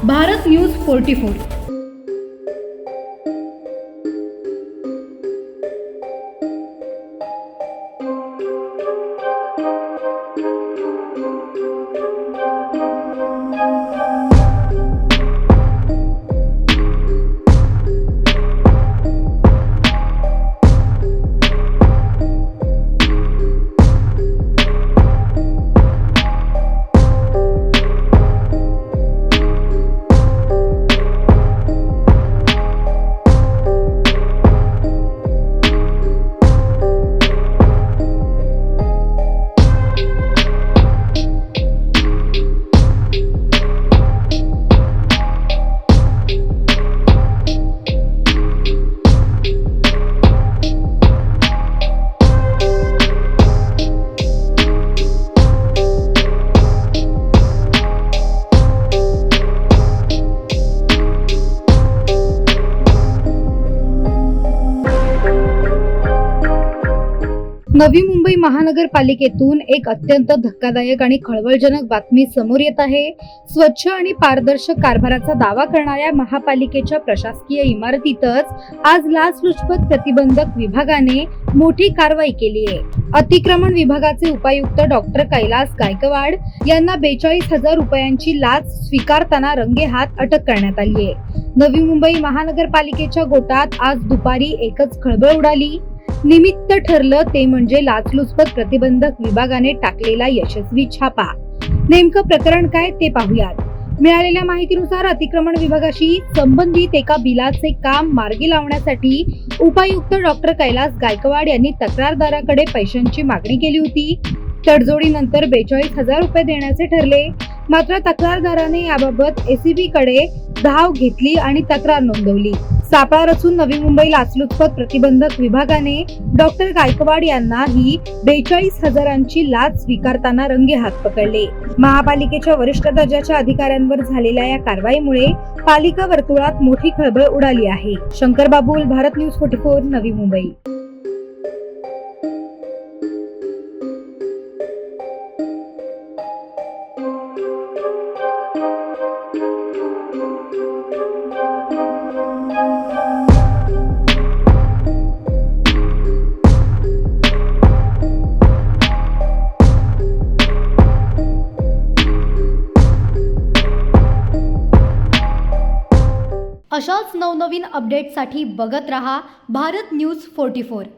Bharat news 44. Navi Mumbai महानगरपालिकेतून एक अत्यंत धक्कादायक आणि खळबळजनक बातमी समोर येत आहे. स्वच्छ आणि पारदर्शक कारभाराचा दावा करणाऱ्या महापालिकेच्या प्रशासकीय इमारतीतच आज लाचलुचपत प्रतिबंधक विभागाने मोठी कारवाई केली आहे. अतिक्रमण विभागाचे उपायुक्त डॉक्टर कैलास गायकवाड यांना 42,000 रुपयांची लाच स्वीकारताना रंगेहात अटक करण्यात आली आहे. नवी मुंबई महानगरपालिकेच्या गोटात आज दुपारी एकच खळबळ उडाली. निमित्त ठरलं ते म्हणजे लाचलुचपत प्रतिबंधक विभागाने टाकलेला यशस्वी छापा. नेमकं प्रकरण काय ते पाहूयात. मिळालेल्या माहितीनुसार अतिक्रमण विभागाशी संबंधित एका बिलाचे काम मार्गी लावण्यासाठी उपायुक्त डॉक्टर कैलास गायकवाड यांनी तक्रारदाराकडे पैशांची मागणी केली होती. तडजोडीनंतर 42,000 रुपये देण्याचे ठरले. मात्र तक्रारदाराने याबाबत एसीबी कडे धाव घेतली आणि तक्रार नोंदवली. सापळा रचून नवी मुंबई लाचलुचपत प्रतिबंधक विभागाने डॉक्टर गायकवाड यांना ही 42,000ची लाच स्वीकारताना रंगेहात पकडले. महापालिकेच्या वरिष्ठ दर्जाच्या अधिकाऱ्यांवर झालेल्या या कारवाईमुळे पालिका वर्तुळात मोठी खळबळ उडाली आहे. शंकर बाबुल, भारत न्यूज 44, नवी मुंबई. अशाच नवनवीन अपडेट्ससाठी बघत रहा भारत न्यूज 44.